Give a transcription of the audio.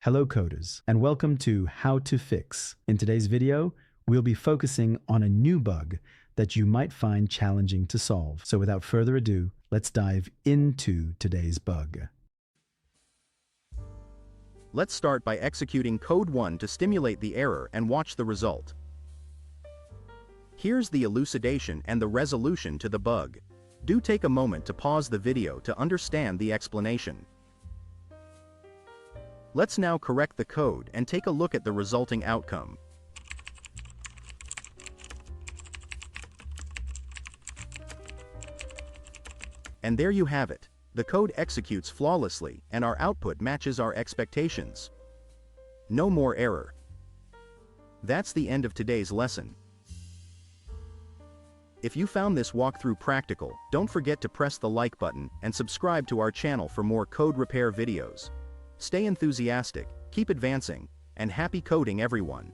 Hello coders, and welcome to How to Fix. In today's video, we'll be focusing on a new bug that you might find challenging to solve. So without further ado, let's dive into today's bug. Let's start by executing code 1 to stimulate the error and watch the result. Here's the elucidation and the resolution to the bug. Do take a moment to pause the video to understand the explanation. Let's now correct the code and take a look at the resulting outcome. And there you have it. The code executes flawlessly and our output matches our expectations. No more error. That's the end of today's lesson. If you found this walkthrough practical, don't forget to press the like button and subscribe to our channel for more code repair videos. Stay enthusiastic, keep advancing, and happy coding everyone.